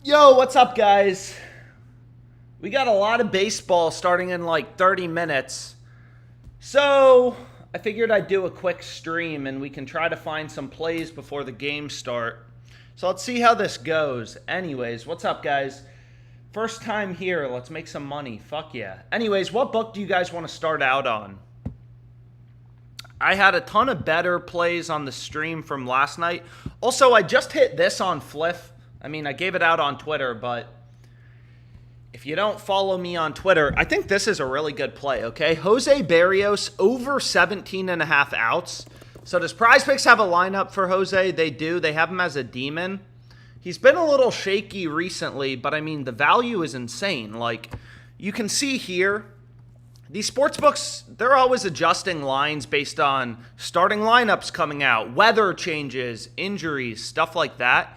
Yo, what's up, guys? We got a lot of baseball starting in like 30 minutes. So, I figured I'd do a quick stream and we can try to find some plays before the games start. So, let's see how this goes. Anyways, what's up, guys? First time here. Let's make some money. Fuck yeah. Anyways, what book do you guys want to start out on? I had a ton of better plays on the stream from last night. Also, I just hit this on Fliff. I mean, I gave it out on Twitter, but if you don't follow me on Twitter, I think this is a really good play, okay? Jose Barrios over 17.5 outs. So does PrizePicks have a lineup for Jose? They do. They have him as a demon. He's been a little shaky recently, but I mean, the value is insane. Like, you can see here, these sports books, they're always adjusting lines based on starting lineups coming out, weather changes, injuries, stuff like that.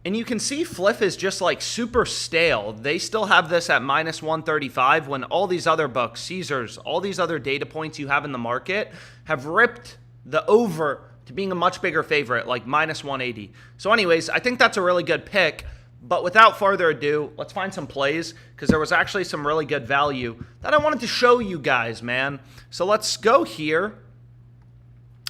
And you can see Fliff is just like super stale. They still have this at minus 135 when all these other books, Caesars, all these other data points you have in the market have ripped the over to being a much bigger favorite, like minus 180. So anyways, I think that's a really good pick. But without further ado, let's find some plays because there was actually some really good value that I wanted to show you guys, man. So let's go here.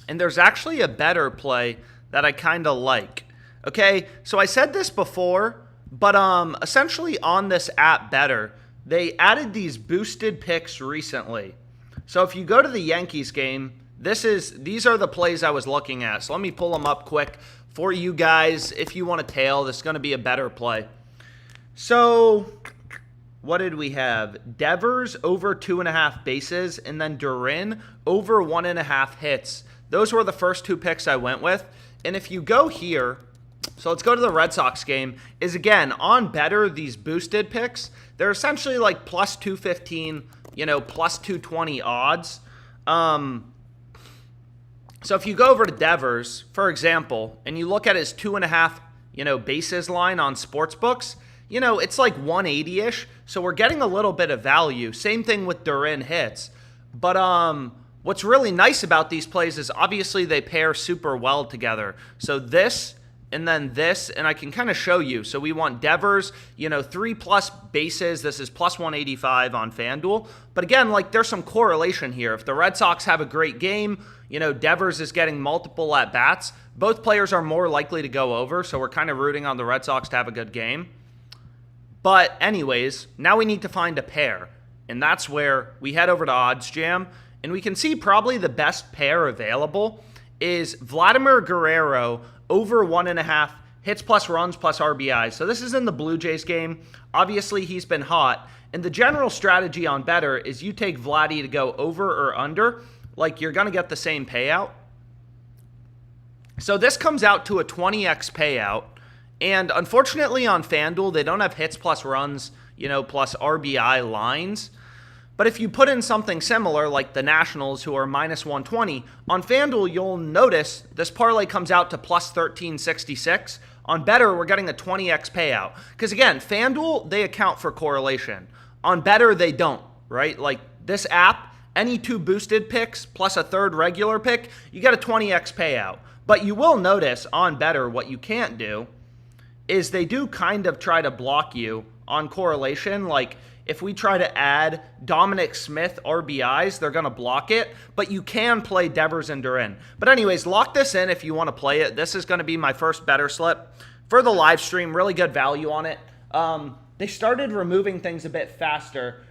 And there's actually a better play that I kind of like. Okay, so I said this before, but essentially on this app Better, they added these boosted picks recently. So if you go to the Yankees game, these are the plays I was looking at. So let me pull them up quick for you guys. If you want a tail, this is going to be a better play. So what did we have? Devers over 2.5 bases, and then Durin over 1.5 hits. Those were the first two picks I went with. And if you go here, so let's go to the Red Sox game, is again, on Better, these boosted picks, they're essentially like plus 215, plus 220 odds. So if you go over to Devers, for example, and you look at his 2.5, bases line on sportsbooks, it's like 180-ish. So we're getting a little bit of value. Same thing with Durin hits. But what's really nice about these plays is obviously they pair super well together. So this and then this, and I can kind of show you. So we want Devers, 3+ bases. This is plus 185 on FanDuel. But again, like there's some correlation here. If the Red Sox have a great game, Devers is getting multiple at-bats. Both players are more likely to go over, so we're kind of rooting on the Red Sox to have a good game. But anyways, now we need to find a pair. And that's where we head over to OddsJam. And we can see probably the best pair available is Vladimir Guerrero over 1.5 hits plus runs plus RBIs. So this is in the Blue Jays game. Obviously, he's been hot. And the general strategy on Better is you take Vladdy to go over or under. Like, you're going to get the same payout. So this comes out to a 20x payout. And unfortunately on FanDuel, they don't have hits plus runs, plus RBI lines. But if you put in something similar, like the Nationals, who are minus 120, on FanDuel, you'll notice this parlay comes out to plus 1366. On Better, we're getting a 20x payout. Because again, FanDuel, they account for correlation. On Better, they don't, right? Like this app, any two boosted picks plus a third regular pick, you get a 20x payout. But you will notice on Better, what you can't do is they do kind of try to block you on correlation. Like, if we try to add Dominic Smith RBIs, they're going to block it, but you can play Devers and Durin. But anyways, lock this in if you want to play it. This is going to be my first Better slip for the live stream. Really good value on it. They started removing things a bit faster.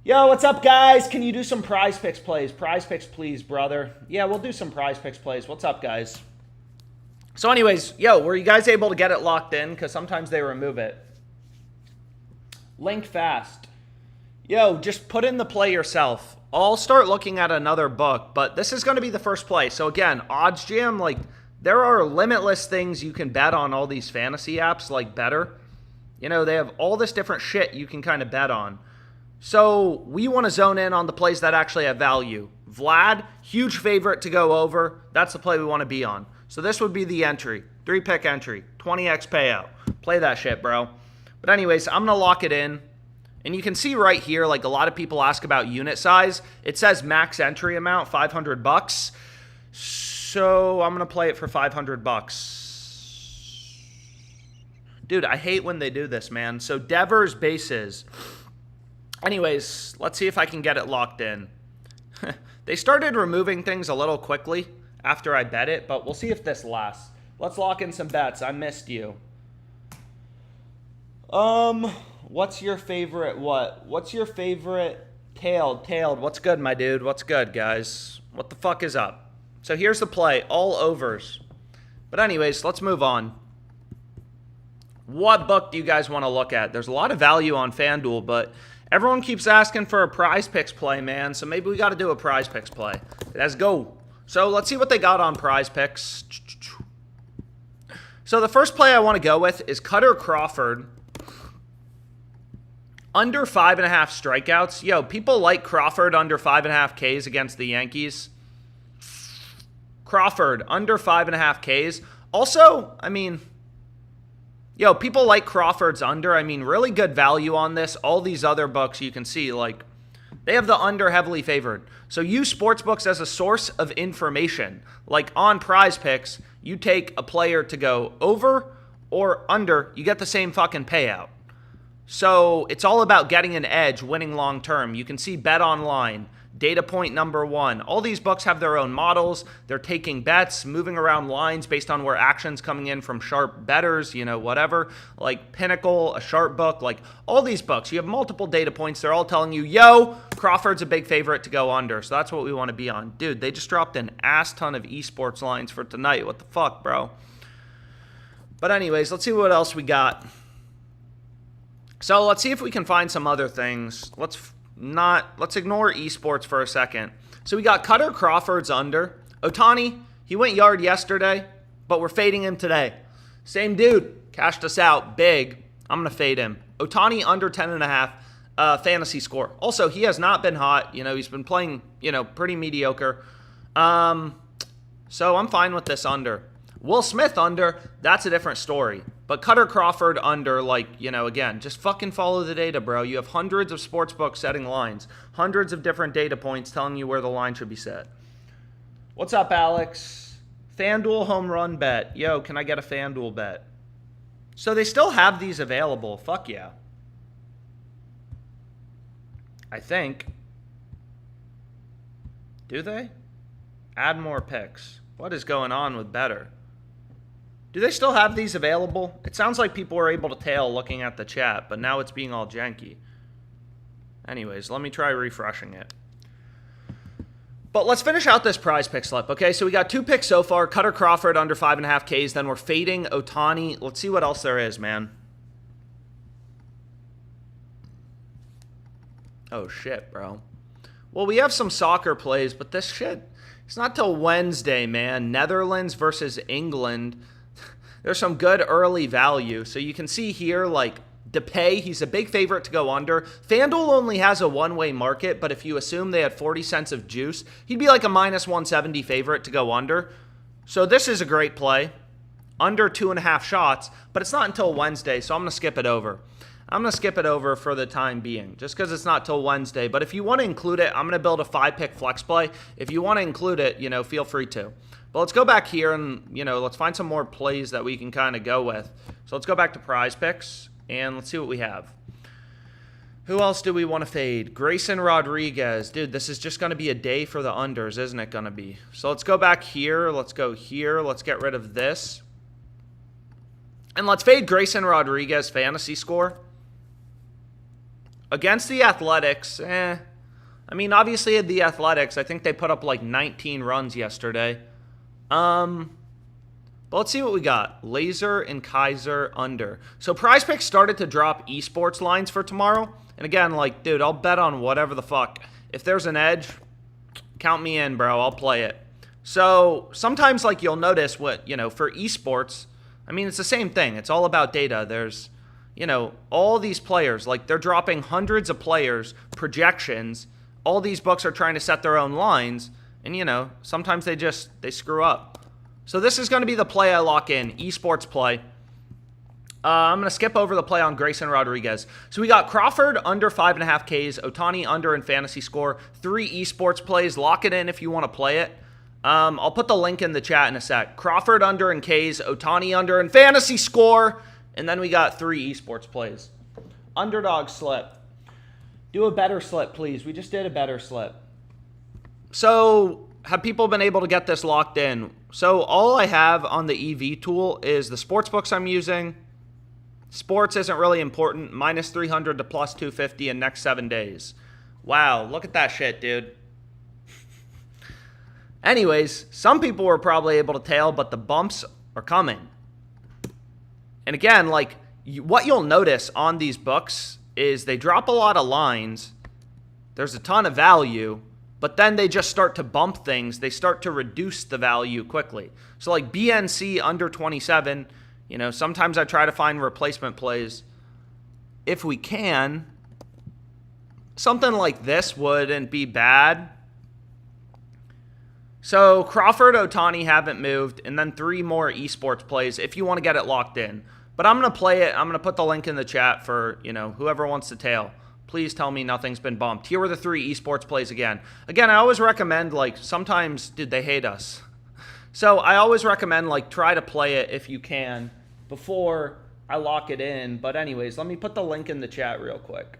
Yo, what's up, guys? Can you do some PrizePicks plays? PrizePicks, please, brother. Yeah, we'll do some PrizePicks plays. What's up, guys? So anyways, yo, were you guys able to get it locked in? Because sometimes they remove it. Link fast. Yo, just put in the play yourself. I'll start looking at another book, but this is going to be the first play. So again, OddsJam, like there are limitless things you can bet on all these fantasy apps like Better. They have all this different shit you can kind of bet on. So we want to zone in on the plays that actually have value. Vlad, huge favorite to go over. That's the play we want to be on. So this would be the entry. 3-pick entry. 20x payout. Play that shit, bro. But anyways, I'm going to lock it in. And you can see right here, like a lot of people ask about unit size. It says max entry amount, $500. So I'm going to play it for $500. Dude, I hate when they do this, man. So Devers bases. Anyways, let's see if I can get it locked in. They started removing things a little quickly after I bet it, but we'll see if this lasts. Let's lock in some bets. I missed you. What's your favorite what? What's your favorite tailed? What's good, my dude? What's good, guys? What the fuck is up? So here's the play, all overs. But anyways, let's move on. What book do you guys want to look at? There's a lot of value on FanDuel, but everyone keeps asking for a PrizePicks play, man. So maybe we got to do a PrizePicks play. Let's go. So let's see what they got on PrizePicks. So the first play I want to go with is Cutter Crawford. Under 5.5 strikeouts. Yo, people like Crawford under 5.5 Ks against the Yankees. Crawford under 5.5 Ks. Also, I mean, yo, people like Crawford's under. I mean, really good value on this. All these other books you can see, like, they have the under heavily favored. So use sportsbooks as a source of information. Like on PrizePicks, you take a player to go over or under, you get the same fucking payout. So it's all about getting an edge, winning long term. You can see Bet Online, Data Point number 1. All these books have their own models. They're taking bets, moving around lines based on where action's coming in from sharp bettors, you know, whatever. Like Pinnacle, a sharp book, like all these books. You have multiple data points. They're all telling you, yo, Crawford's a big favorite to go under. So that's what we want to be on. Dude, they just dropped an ass ton of esports lines for tonight. What the fuck, bro? But anyways, let's see what else we got. So let's see if we can find some other things. Let's ignore esports for a second. So we got Cutter Crawford's under. Ohtani, he went yard yesterday, but we're fading him today. Same dude, cashed us out big. I'm going to fade him. Ohtani under 10.5 fantasy score. Also, he has not been hot. You know, he's been playing, you know, pretty mediocre. So I'm fine with this under. Will Smith under, that's a different story. But Cutter Crawford under, like, you know, again, just fucking follow the data, bro. You have hundreds of sports books setting lines. Hundreds of different data points telling you where the line should be set. What's up, Alex? FanDuel home run bet. Yo, can I get a FanDuel bet? So they still have these available. Fuck yeah. I think. Do they? Add more picks. What is going on with Better? Do they still have these available? It sounds like people were able to tail looking at the chat, but now it's being all janky. Anyways, let me try refreshing it. But let's finish out this prize pick slip, okay? So we got 2 picks so far. Cutter Crawford under 5.5 Ks. Then we're fading Ohtani. Let's see what else there is, man. Oh, shit, bro. Well, we have some soccer plays, but this shit, it's not till Wednesday, man. Netherlands versus England. There's some good early value. So you can see here, like, Depay, he's a big favorite to go under. FanDuel only has a one-way market, but if you assume they had 40 cents of juice, he'd be like a minus 170 favorite to go under. So this is a great play. Under 2.5 shots, but it's not until Wednesday, so I'm going to skip it over. I'm going to skip it over for the time being, just because it's not till Wednesday. But if you want to include it, I'm going to build a 5-pick flex play. If you want to include it, you know, feel free to. But let's go back here and, you know, let's find some more plays that we can kind of go with. So let's go back to PrizePicks, and let's see what we have. Who else do we want to fade? Grayson Rodriguez. Dude, this is just going to be a day for the unders, isn't it going to be? So let's go back here. Let's go here. Let's get rid of this. And let's fade Grayson Rodriguez fantasy score. Against the Athletics, I mean, obviously the Athletics, I think they put up like 19 runs yesterday. But let's see what we got. Laser and Kaiser under. So PrizePicks started to drop esports lines for tomorrow. And again, like, dude, I'll bet on whatever the fuck. If there's an edge, count me in, bro. I'll play it. So sometimes, like, you'll notice what, you know, for esports, I mean, it's the same thing. It's all about data. There's, you know, all these players, like, they're dropping hundreds of players, projections. All these books are trying to set their own lines. And, you know, sometimes they screw up. So this is going to be the play I lock in, esports play. I'm going to skip over the play on Grayson Rodriguez. So we got Crawford under 5.5 Ks, Ohtani under in fantasy score, 3 esports plays. Lock it in if you want to play it. I'll put the link in the chat in a sec. Crawford under in Ks, Ohtani under in fantasy score, And then we got 3 esports plays. Underdog slip. Do a better slip, please. We just did a better slip. So, have people been able to get this locked in? So, all I have on the EV tool is the sports books I'm using. Sports isn't really important. Minus 300 to plus 250 in next 7 days. Wow, look at that shit, dude. Anyways, some people were probably able to tail, but the bumps are coming. And again, like, what you'll notice on these books is they drop a lot of lines. There's a ton of value, but then they just start to bump things. They start to reduce the value quickly. So like BNC under 27, you know, sometimes I try to find replacement plays if we can. Something like this wouldn't be bad. So Crawford, Ohtani haven't moved, and then 3 more esports plays if you want to get it locked in. But I'm going to play it. I'm going to put the link in the chat for, you know, whoever wants to tail. Please tell me nothing's been bumped. Here were the 3 esports plays again. Again, I always recommend, like, sometimes, dude, they hate us. So I always recommend, like, try to play it if you can before I lock it in. But anyways, let me put the link in the chat real quick.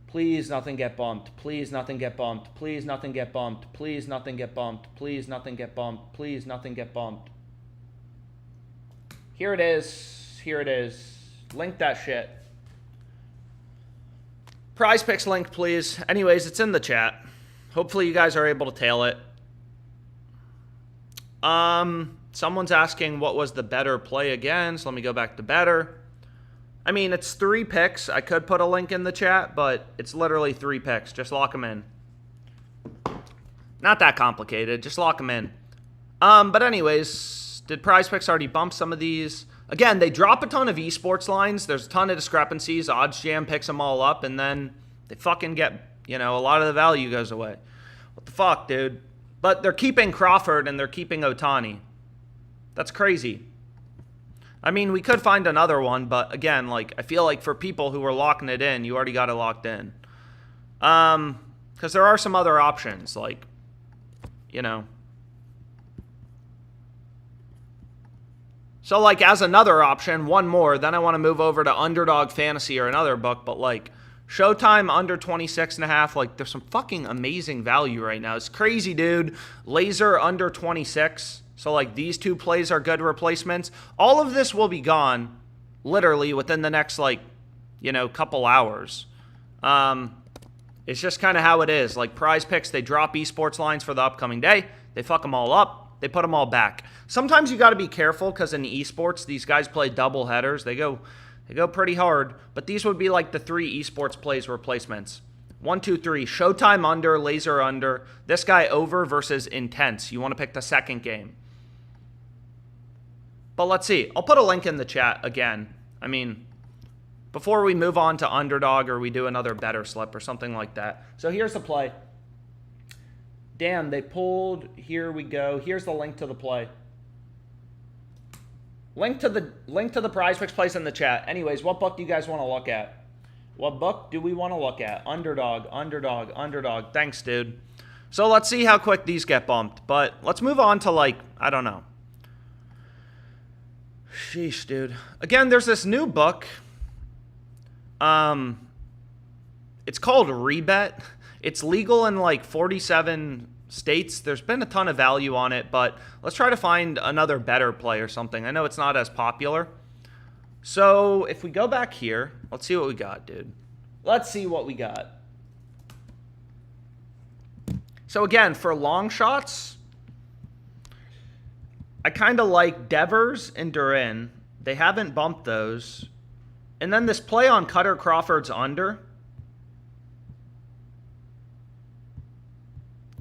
Please nothing get bumped. Please nothing get bumped. Please nothing get bumped. Please nothing get bumped. Please nothing get bumped. Please nothing get bumped. Here it is. Here it is. Link that shit. PrizePicks link, please. Anyways, it's in the chat. Hopefully you guys are able to tail it. Someone's asking what was the better play again. So let me go back to better. I mean, it's 3 picks. I could put a link in the chat, but it's literally 3 picks. Just lock them in. Not that complicated. Just lock them in. But anyways, did PrizePicks already bump some of these? Again, they drop a ton of esports lines. There's a ton of discrepancies. OddsJam picks them all up, and then they fucking get, you know, a lot of the value goes away. What the fuck, dude? But they're keeping Crawford and they're keeping Ohtani. That's crazy. I mean, we could find another one, but again, like, I feel like for people who are locking it in, you already got it locked in. Because there are some other options, like, you know. So, like, as another option, one more, then I want to move over to Underdog Fantasy or another book, but, like, Showtime under 26.5, like, there's some fucking amazing value right now. It's crazy, dude. Laser under 26. So, like, these 2 plays are good replacements. All of this will be gone, literally, within the next, like, you know, couple hours. It's just kind of how it is. Like, PrizePicks, they drop esports lines for the upcoming day. They fuck them all up. They put them all back. Sometimes you got to be careful because in esports, these guys play double headers. They go pretty hard. But these would be, like, the 3 esports plays replacements. 1, 2, 3. Showtime under, Laser under. This guy over versus Intense. You want to pick the second game. But let's see. I'll put a link in the chat again. I mean, before we move on to Underdog or we do another better slip or something like that. So here's the play. Damn, they pulled. Here we go. Here's the link to the play. Link to the PrizePicks plays in the chat. Anyways, what book do you guys want to look at? What book do we want to look at? Underdog, Underdog, Underdog. Thanks, dude. So let's see how quick these get bumped. But let's move on to, like, I don't know. Sheesh, dude. Again, there's this new book. It's called Rebet. It's legal in like 47 states. There's been a ton of value on it, but let's try to find another better play or something. I know it's not as popular. So if we go back here, let's see what we got, dude. Let's see what we got. So again, for long shots, I kind of like Devers and Duran. They haven't bumped those. And then this play on Cutter Crawford's under.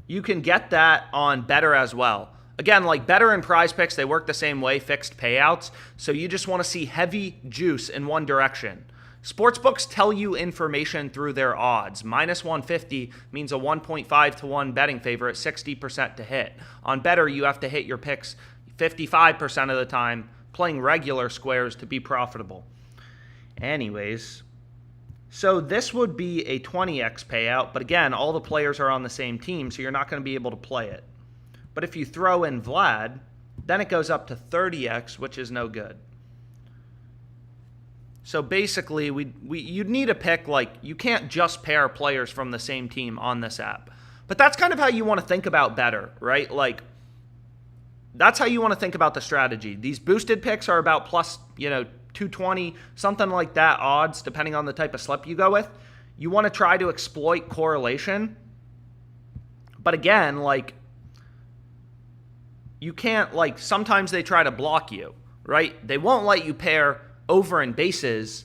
You can get that on better as well. Again, like better and PrizePicks, they work the same way, fixed payouts. So you just want to see heavy juice in one direction. Sportsbooks tell you information through their odds. Minus 150 means a 1.5 to 1 betting favorite, 60% to hit. On better, you have to hit your picks 55% of the time, playing regular squares to be profitable. Anyways, so this would be a 20x payout, but again, all the players are on the same team, so you're not going to be able to play it. But if you throw in Vlad, then it goes up to 30x, which is no good. So basically, you'd need a pick, like, you can't just pair players from the same team on this app. But that's kind of how you want to think about better, right? Like, that's how you want to think about the strategy. These boosted picks are about plus, 220, something like that odds, depending on the type of slip you go with. You want to try to exploit correlation. But again, like, you can't, like, sometimes they try to block you, right? They won't let you pair over in bases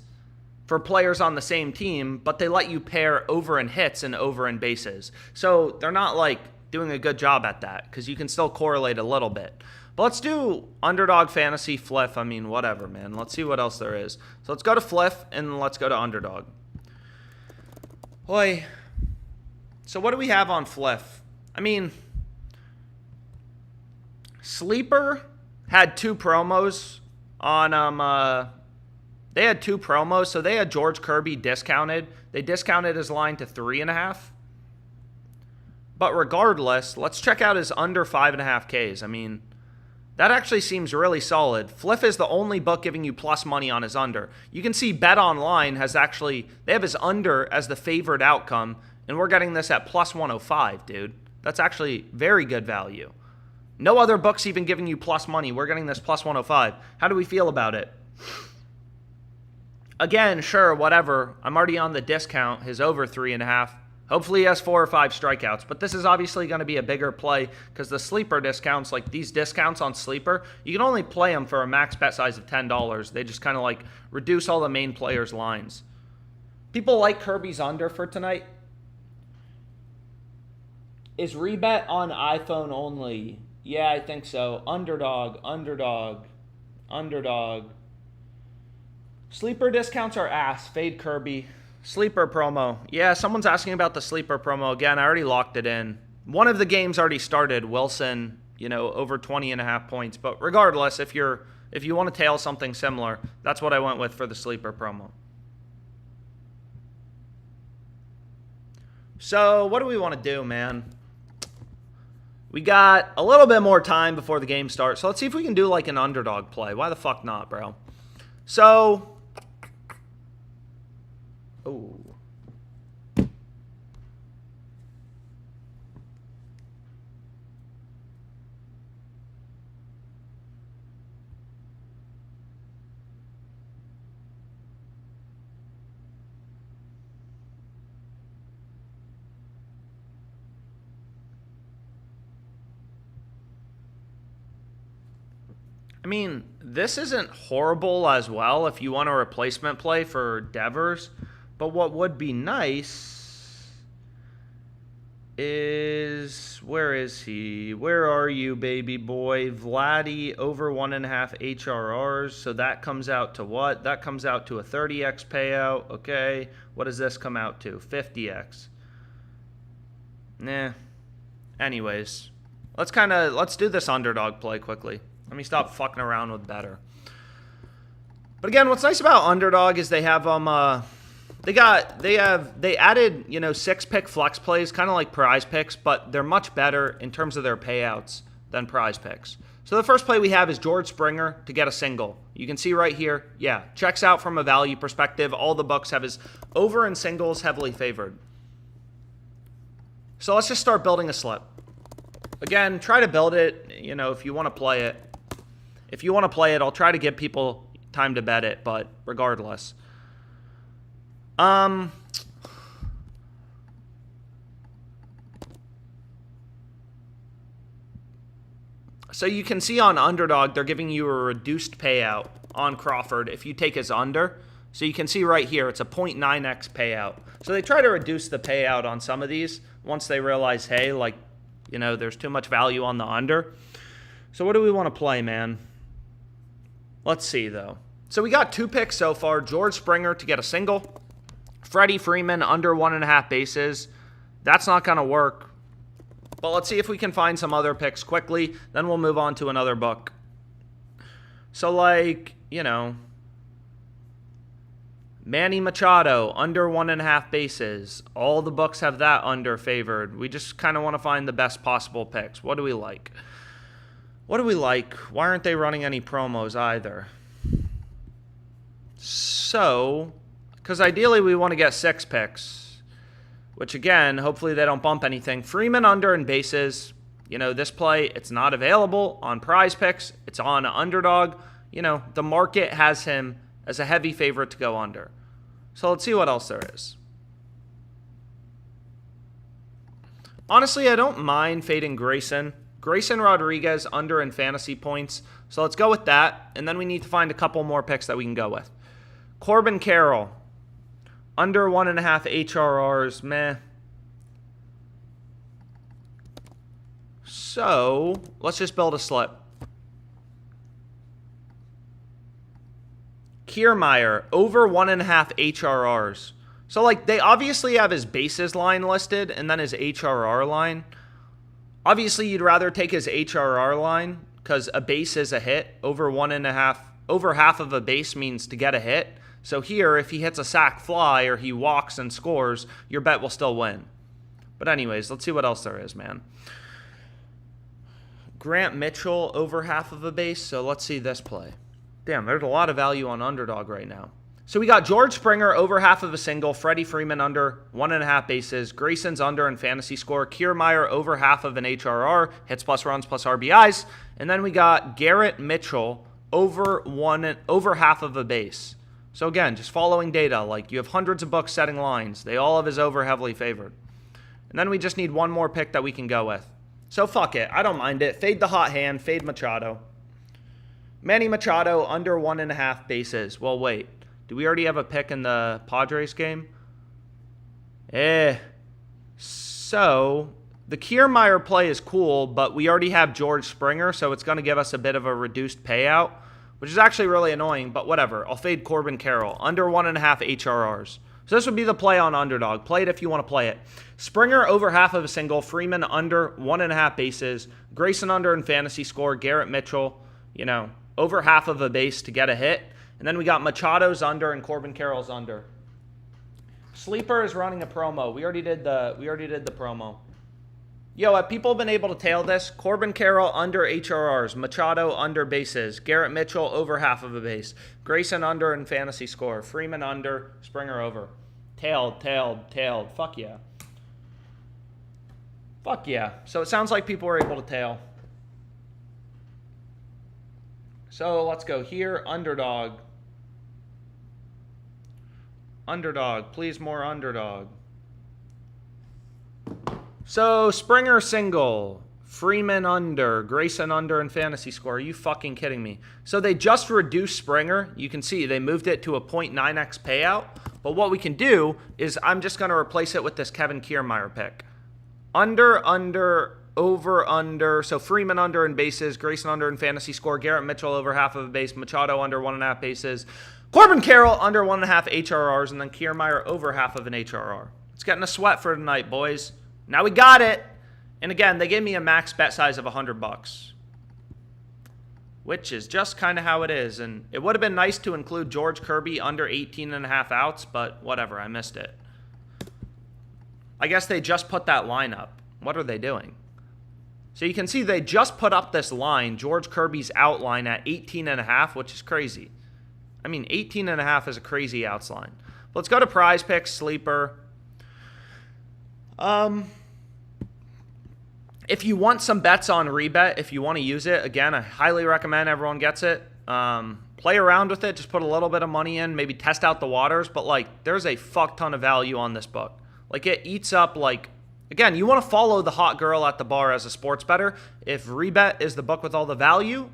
for players on the same team, but they let you pair over in hits and over in bases. So they're not, like, doing a good job at that because you can still correlate a little bit. But let's do Underdog Fantasy, Fliff. I mean, whatever, man. Let's see what else there is. So let's go to Fliff and let's go to Underdog. Boy. So what do we have on Fliff? I mean, Sleeper had 2 promos on they had 2 promos, so they had George Kirby discounted. They discounted his line to 3.5. But regardless, let's check out his under 5.5 Ks. I mean, that actually seems really solid. Fliff is the only book giving you plus money on his under. You can see Bet Online has actually, they have his under as the favored outcome, and we're getting this at plus 105, dude. That's actually very good value. No other book's even giving you plus money. We're getting this plus 105. How do we feel about it? Again, sure, whatever. I'm already on the discount, his over 3.5. Hopefully he has 4 or 5 strikeouts. But this is obviously going to be a bigger play because the sleeper discounts, like these discounts on sleeper, you can only play them for a max bet size of $10. They just kind of like reduce all the main players' lines. People like Kirby's under for tonight. Is rebet on iPhone only? Yeah, I think so. Underdog. Sleeper discounts are ass. Fade Kirby. Sleeper promo. Yeah, someone's asking about the sleeper promo. Again, I already locked it in. One of the games already started. Wilson, over 20.5 points. But regardless, if you want to tail something similar, that's what I went with for the sleeper promo. So, what do we want to do, man? We got a little bit more time before the game starts. So, let's see if we can do like an underdog play. Why the fuck not, bro? So, oh. I mean, this isn't horrible as well if you want a replacement play for Devers. But what would be nice is, where is he? Where are you, baby boy? Vladdy over 1.5 HRRs. So that comes out to what? That comes out to a 30x payout. Okay. What does this come out to? 50x. Nah. Anyways, let's do this underdog play quickly. Let me stop fucking around with better. But again, what's nice about Underdog is they have they added 6-pick flex plays, kind of like PrizePicks, but they're much better in terms of their payouts than PrizePicks. So the first play we have is George Springer to get a single. You can see right here, yeah, checks out from a value perspective. All the books have his over and singles heavily favored. So let's just start building a slip. Again, try to build it, if you want to play it. If you want to play it, I'll try to give people time to bet it, but regardless. So you can see on Underdog, they're giving you a reduced payout on Crawford if you take his under. So you can see right here, it's a 0.9x payout. So they try to reduce the payout on some of these once they realize, hey, there's too much value on the under. So what do we want to play, man? Let's see, though. So we got 2 picks so far. George Springer to get a single. Freddie Freeman under 1.5 bases. That's not going to work. But let's see if we can find some other picks quickly. Then we'll move on to another book. So, Manny Machado, under 1.5 bases. All the books have that under favored. We just kind of want to find the best possible picks. What do we like? Why aren't they running any promos either? So, because ideally we want to get 6 picks, which again, hopefully they don't bump anything. Freeman under and bases. You know, this play, it's not available on PrizePicks. It's on Underdog. You know, the market has him as a heavy favorite to go under. So let's see what else there is. Honestly, I don't mind fading Grayson. Grayson Rodriguez under in fantasy points. So let's go with that. And then we need to find a couple more picks that we can go with. Corbin Carroll. Under 1.5 HRRs. Meh. So let's just build a slip. Kiermaier. Over 1.5 HRRs. So, like, they obviously have his bases line listed and then his HRR line. Obviously, you'd rather take his HRR line because a base is a hit. Over 1.5, over half of a base means to get a hit. So here, if he hits a sac fly or he walks and scores, your bet will still win. But anyways, let's see what else there is, man. Grant Mitchell over half of a base. So let's see this play. Damn, there's a lot of value on Underdog right now. So we got George Springer over half of a single, Freddie Freeman under 1.5 bases, Grayson's under in fantasy score, Kiermaier over half of an HRR, hits plus runs plus RBIs, and then we got Garrett Mitchell over half of a base. So again, just following data, like you have hundreds of books setting lines. They all have his over heavily favored. And then we just need one more pick that we can go with. So fuck it, I don't mind it. Fade the hot hand, fade Machado. Manny Machado under 1.5 bases. Well, wait. Do we already have a pick in the Padres game? So, the Kiermaier play is cool, but we already have George Springer, so it's going to give us a bit of a reduced payout, which is actually really annoying, but whatever. I'll fade Corbin Carroll, under 1.5 HRRs. So this would be the play on Underdog. Play it if you want to play it. Springer over half of a single, Freeman under 1.5 bases, Grayson under in fantasy score, Garrett Mitchell, you know, over half of a base to get a hit. And then we got Machado's under and Corbin Carroll's under. Sleeper is running a promo. We already did the promo. Yo, have people been able to tail this? Corbin Carroll under HRRs, Machado under bases, Garrett Mitchell over half of a base, Grayson under in fantasy score, Freeman under, Springer over. Tailed. Fuck yeah. Fuck yeah. So it sounds like people were able to tail. So let's go here. Underdog. Underdog. Please, more Underdog. So Springer single. Freeman under. Grayson under in fantasy score. Are you fucking kidding me? So they just reduced Springer. You can see they moved it to a 0.9x payout. But what we can do is I'm just going to replace it with this Kevin Kiermaier pick. Under. Over, under. So Freeman under in bases, Grayson under in fantasy score, Garrett Mitchell over half of a base, Machado under 1.5 bases, Corbin Carroll under 1.5 HRRs, and then Kiermaier over half of an HRR. It's getting a sweat for tonight, boys. Now we got it. And again, they gave me a max bet size of $100, which is just kind of how it is. And it would have been nice to include George Kirby under 18.5 outs, but whatever, I missed it. I guess they just put that line up. What are they doing? So you can see they just put up this line, George Kirby's outline at 18.5, which is crazy. I mean, 18.5 is a crazy outs line. Let's go to PrizePicks, Sleeper. If you want some bets on rebet, if you want to use it, again, I highly recommend everyone gets it. Play around with it. Just put a little bit of money in. Maybe test out the waters. But, like, there's a fuck ton of value on this book. Like, it eats up, like... Again, you want to follow the hot girl at the bar as a sports bettor. If rebet is the book with all the value,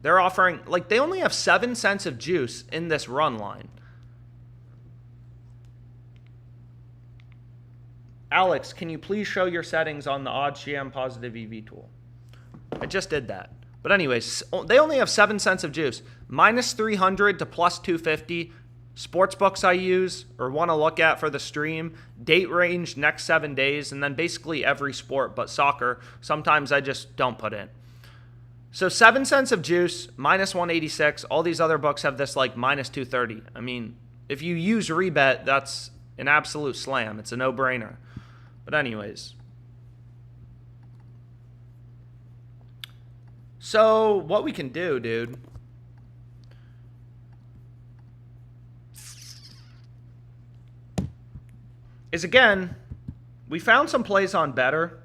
they're offering, like, they only have 7 cents of juice in this run line. Alex, can you please show your settings on the OddsJam positive EV tool? I just did that. But anyways, they only have 7 cents of juice. Minus 300 to plus 250. Sports books I use or want to look at for the stream, date range next 7 days, and then basically every sport but soccer. Sometimes I just don't put in. So 7 cents of juice, minus 186. All these other books have this like minus 230. I mean, if you use rebet, that's an absolute slam. It's a no-brainer. But anyways. So what we can do, dude, is, again, we found some plays on better.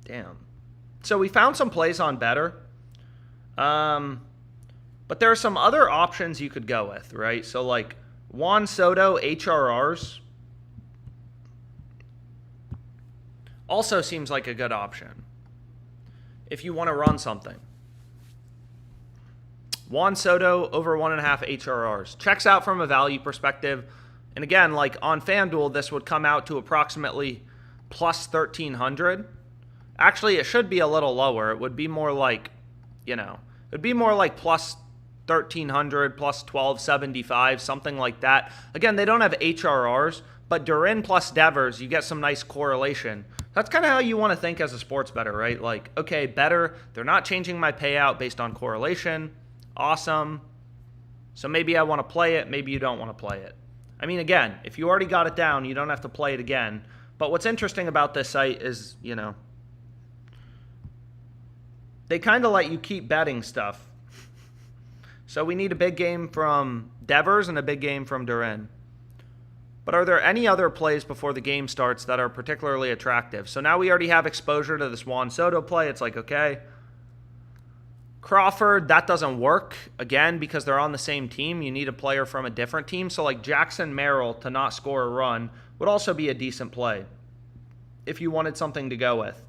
Damn. So we found some plays on better. But there are some other options you could go with, right? So like Juan Soto HRRs also seems like a good option if you want to run something. Juan Soto over 1.5 HRRs. Checks out from a value perspective. And again, like on FanDuel, this would come out to approximately plus 1,300. Actually, it should be a little lower. It would be more like, it would be more like plus 1,300, plus 1,275, something like that. Again, they don't have HRRs, but Duran plus Devers, you get some nice correlation. That's kind of how you want to think as a sports bettor, right? Like, okay, better. They're not changing my payout based on correlation. Awesome. So maybe I want to play it. Maybe you don't want to play it. I mean, again, if you already got it down, you don't have to play it again. But what's interesting about this site is, they kind of let you keep betting stuff. So we need a big game from Devers and a big game from Duran. But are there any other plays before the game starts that are particularly attractive? So now we already have exposure to this Juan Soto play. It's like, okay. Crawford, that doesn't work. Again, because they're on the same team, you need a player from a different team. So like Jackson Merrill to not score a run would also be a decent play if you wanted something to go with.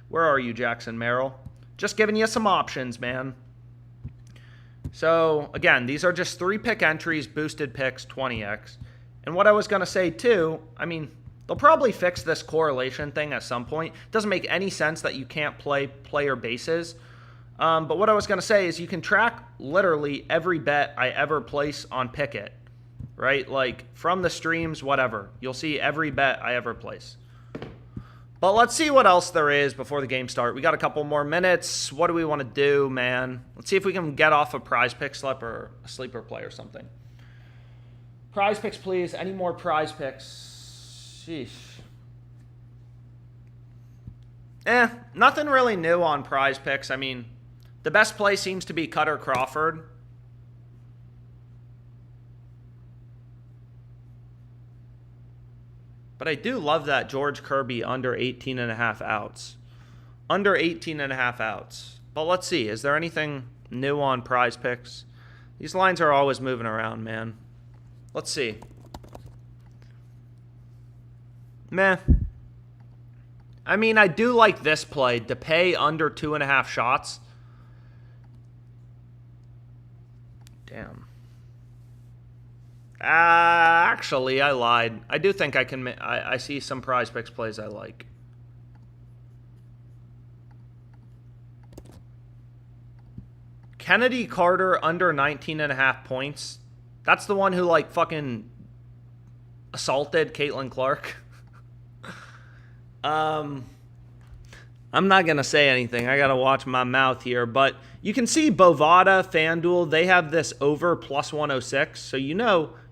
Where are you, Jackson Merrill? Just giving you some options, man. So, again, these are just 3-pick entries, boosted picks, 20x. And what I was going to say, too, I mean, they'll probably fix this correlation thing at some point. It doesn't make any sense that you can't play player bases. But what I was going to say is you can track literally every bet I ever place on Pickett, right? Like, from the streams, whatever. You'll see every bet I ever place. But let's see what else there is before the game start. We got a couple more minutes. What do we want to do, man? Let's see if we can get off a PrizePicks slip or a sleeper play or something. PrizePicks, please. Any more PrizePicks? Sheesh. Nothing really new on PrizePicks. I mean, the best play seems to be Cutter Crawford. But I do love that George Kirby under 18.5 outs. Under 18.5 outs. But let's see. Is there anything new on PrizePicks? These lines are always moving around, man. Let's see. Meh. I mean, I do like this play. To pay under 2.5 shots. Damn. Actually, I lied. I do think I can. I see some PrizePicks plays I like. Kennedy Carter under 19.5 points. That's the one who like fucking assaulted Caitlin Clark. I'm not gonna say anything. I gotta watch my mouth here, but you can see Bovada, FanDuel, they have this over plus 106. So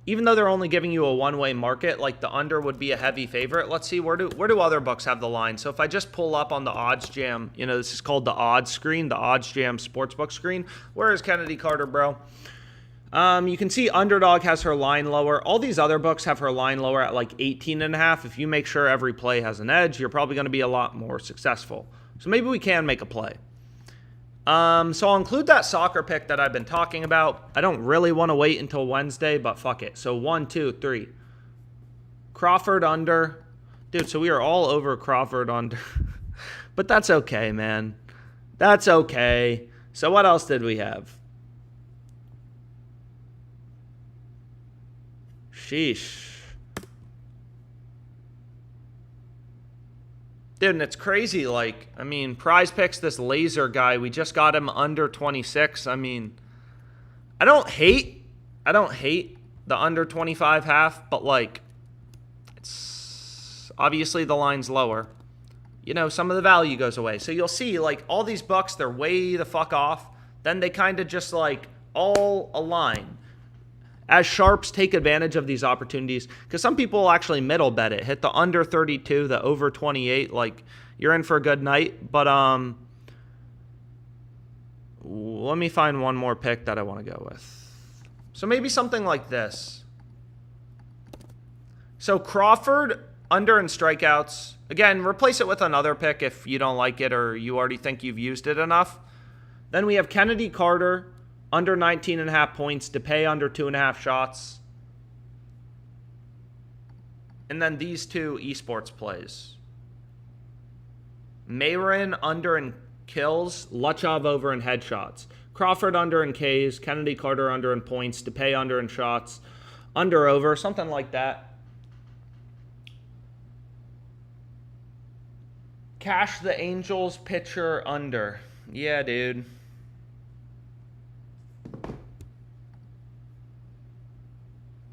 even though they're only giving you a one-way market, like the under would be a heavy favorite. Let's see, where do other books have the line? So if I just pull up on the Odds Jam, this is called the odds screen, the Odds Jam Sportsbook screen. Where is Kennedy Carter, bro? You can see Underdog has her line lower. All these other books have her line lower at like 18.5. If you make sure every play has an edge, you're probably going to be a lot more successful. So maybe we can make a play. So I'll include that soccer pick that I've been talking about. I don't really want to wait until Wednesday, but fuck it. So 1, 2, 3. Crawford under. Dude, so we are all over Crawford under. But that's okay, man. That's okay. So what else did we have? Sheesh. Dude, and it's crazy. Like, I mean, PrizePicks, this laser guy, we just got him under 26. I mean, I don't hate the under 25 half, but like, it's obviously the line's lower. Some of the value goes away. So you'll see, like, all these bucks, they're way the fuck off. Then they kind of just like all align. As sharps, take advantage of these opportunities, because some people will actually middle bet it. Hit the under 32, the over 28. Like, you're in for a good night. But let me find one more pick that I want to go with. So maybe something like this. So Crawford, under in strikeouts. Again, replace it with another pick if you don't like it or you already think you've used it enough. Then we have Kennedy Carter, under 19.5 points, to pay under 2.5 shots. And then these two esports plays. Mayrin under in kills, Luchov over in headshots. Crawford under in Ks, Kennedy Carter under in points, to pay under in shots, under over, something like that. Cash the Angels pitcher under. Yeah, dude.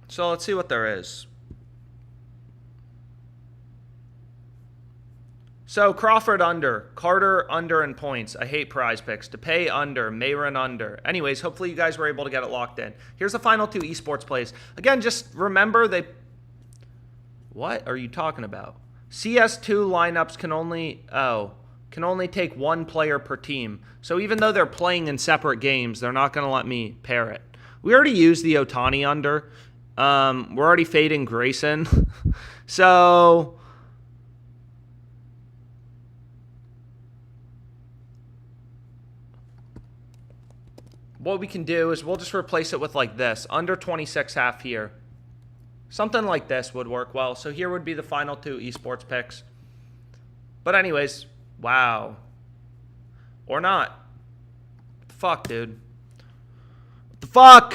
So let's see what there is. So Crawford under, Carter under in points. I hate PrizePicks. To pay under, Mayrin under. Anyways, hopefully you guys were able to get it locked in. Here's the final two esports plays. Again, just remember they... What are you talking about? CS2 lineups can only take one player per team. So even though they're playing in separate games, they're not going to let me pair it. We already used the Ohtani under. We're already fading Grayson. So what we can do is we'll just replace it with like this. Under 26.5 here. Something like this would work well. So here would be the final two esports picks. But anyways, wow. Or not. What the fuck, dude? What the fuck?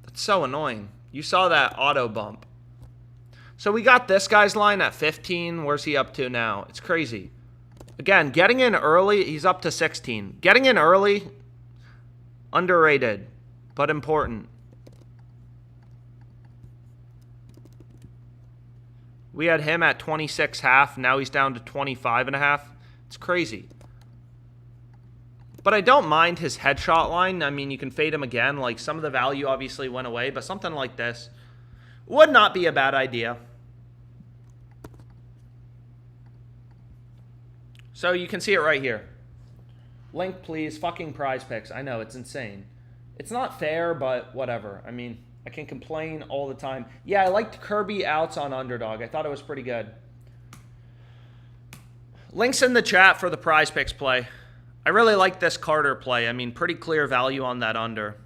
That's so annoying. You saw that auto bump. So we got this guy's line at 15. Where's he up to now? It's crazy. Again, getting in early, he's up to 16. Getting in early, underrated, but important. We had him at 26.5. Now he's down to 25.5. It's crazy. But I don't mind his headshot line. I mean, you can fade him again. Like, some of the value obviously went away, but something like this would not be a bad idea. So you can see it right here. Link, please. Fucking PrizePicks. I know, it's insane. It's not fair, but whatever. I mean, I can complain all the time. Yeah, I liked Kirby outs on Underdog. I thought it was pretty good. Links in the chat for the PrizePicks play. I really like this Carter play. I mean, pretty clear value on that under.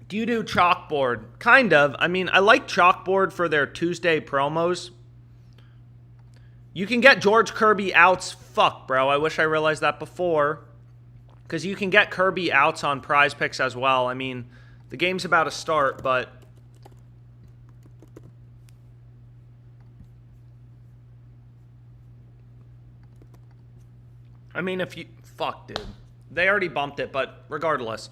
Do you do Chalkboard? Kind of. I mean, I like Chalkboard for their Tuesday promos. You can get George Kirby outs. Fuck, bro. I wish I realized that before. Because you can get Kirby outs on PrizePicks as well. I mean, the game's about to start, but... I mean, if you... Fuck, dude. They already bumped it, but regardless...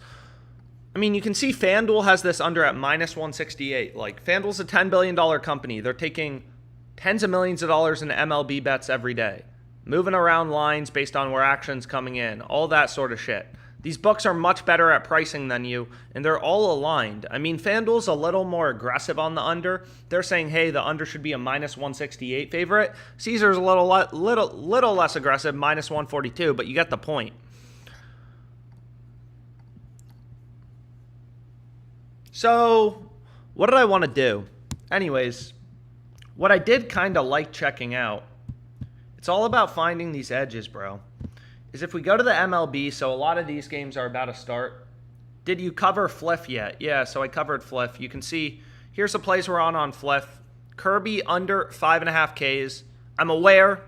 I mean, you can see FanDuel has this under at minus 168. Like, FanDuel's a $10 billion company. They're taking tens of millions of dollars in MLB bets every day. Moving around lines based on where action's coming in. All that sort of shit. These books are much better at pricing than you, and they're all aligned. I mean, FanDuel's a little more aggressive on the under. They're saying, hey, the under should be a minus 168 favorite. Caesar's a little less aggressive, minus 142, but you get the point. So, what did I want to do? Anyways, what I did kind of like checking out, it's all about finding these edges, bro, is if we go to the MLB, so a lot of these games are about to start. Did you cover Fliff yet? Yeah, so I covered Fliff. You can see, here's the plays we're on Fliff. Kirby under 5.5 Ks. I'm aware,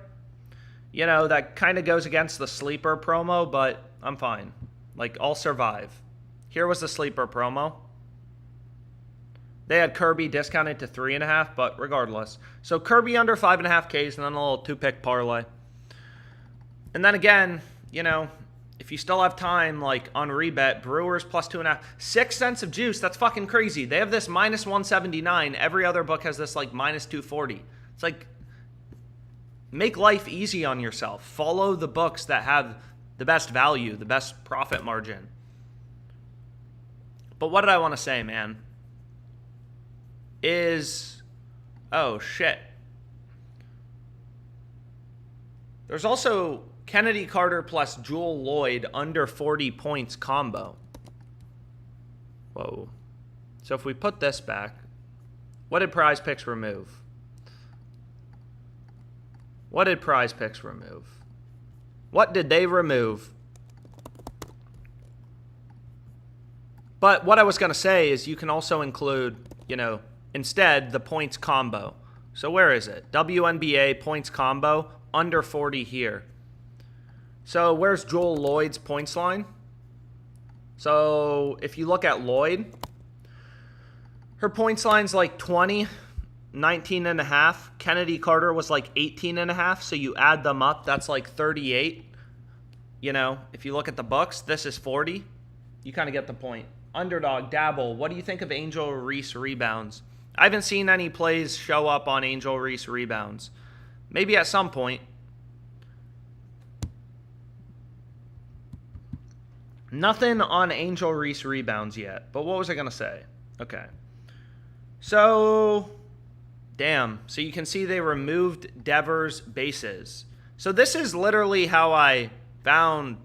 you know, that kind of goes against the sleeper promo, but I'm fine. Like, I'll survive. Here was the sleeper promo. They had Kirby discounted to 3.5, but regardless. So Kirby under 5.5 Ks, and then a little 2-pick parlay. And then again, you know, if you still have time, like on rebet, Brewers plus 2.5. 6 cents of juice, that's fucking crazy. They have this minus 179. Every other book has this like minus 240. It's like, make life easy on yourself. Follow the books that have the best value, the best profit margin. But what did I want to say, man? Oh shit. There's also Kennedy Carter plus Jewel Lloyd under 40 points combo. Whoa. So if we put this back, what did PrizePicks remove? What did PrizePicks remove? What did they remove? But what I was going to say is you can also include, instead the points combo. So where is it? WNBA points combo, under 40 here. So where's Jewel Lloyd's points line? So if you look at Lloyd, her points line's like 20, 19 and a half. Kennedy Carter was like 18 and a half. So you add them up, that's like 38. If you look at the books, this is 40. You kind of get the point. Underdog, Dabble, what do you think of Angel Reese rebounds? I haven't seen any plays show up on Angel Reese rebounds. Maybe at some point. Nothing on Angel Reese rebounds yet. But what was I going to say? Okay. So, damn. So you can see they removed Devers bases. So this is literally how I found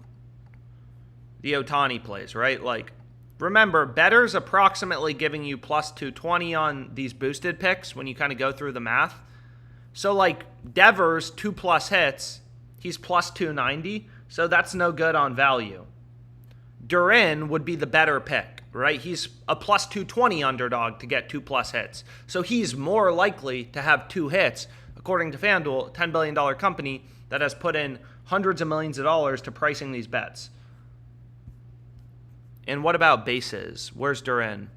the Ohtani plays, right? Like, remember, bettor's approximately giving you plus 220 on these boosted picks when you kind of go through the math. So, like, Devers, 2+ hits, he's plus 290, so that's no good on value. Duran would be the better pick, right? He's a plus 220 underdog to get 2+ hits. So he's more likely to have 2 hits, according to FanDuel, a $10 billion company that has put in hundreds of millions of dollars to pricing these bets. And what about bases? Where's Duran?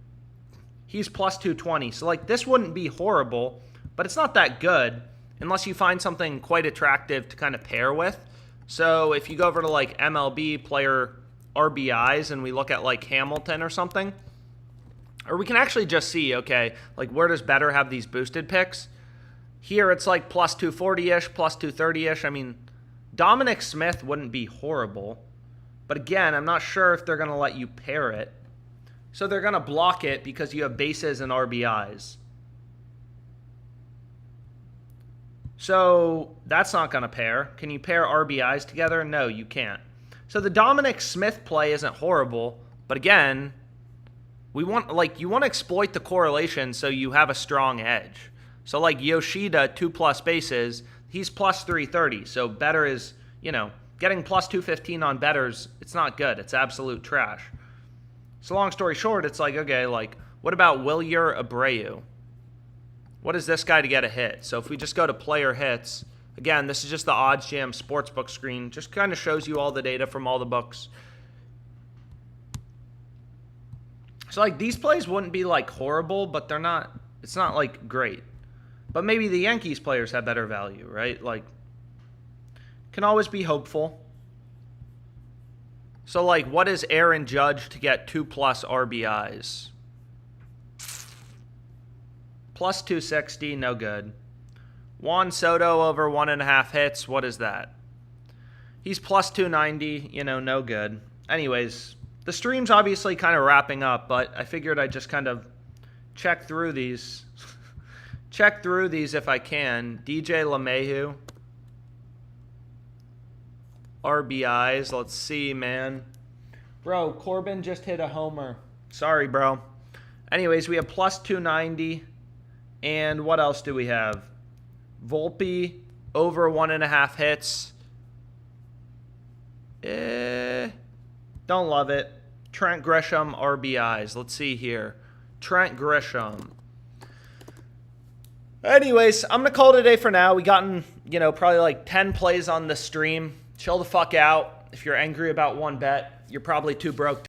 He's plus 220. So, like, this wouldn't be horrible, but it's not that good unless you find something quite attractive to kind of pair with. So if you go over to, like, MLB player RBIs and we look at, like, Hamilton or something, or we can actually just see, okay, like, where does better have these boosted picks? Here it's like plus 240-ish, plus 230-ish. I mean, Dominic Smith wouldn't be horrible. But again, I'm not sure if they're going to let you pair it. So they're going to block it because you have bases and RBIs. So that's not going to pair. Can you pair RBIs together? No, you can't. So the Dominic Smith play isn't horrible. But again, you want to exploit the correlation so you have a strong edge. So like Yoshida, 2+ bases, he's plus 330. So better is, getting plus 215 on bettors, it's not good. It's absolute trash. So long story short, it's like, okay, like, what about Wilyer Abreu? What is this guy to get a hit? So if we just go to player hits, again, this is just the Odds Jam Sportsbook screen. Just kind of shows you all the data from all the books. So, like, these plays wouldn't be, like, horrible, but they're not, it's not, like, great. But maybe the Yankees players have better value, right? Like, can always be hopeful. So, like, what is Aaron Judge to get 2+ RBIs? Plus 260, no good. Juan Soto over 1.5 hits, what is that? He's plus 290, no good. Anyways, the stream's obviously kind of wrapping up, but I figured I'd just kind of check through these. Check through these if I can. DJ LeMahieu. RBIs. Let's see, man. Bro, Corbin just hit a homer. Sorry, bro. Anyways, we have plus 290. And what else do we have? Volpe over 1.5 hits. Don't love it. Trent Grisham RBIs. Let's see here. Trent Grisham. Anyways, I'm going to call it a day for now. We gotten, probably like 10 plays on the stream. Chill the fuck out. If you're angry about one bet, you're probably too broke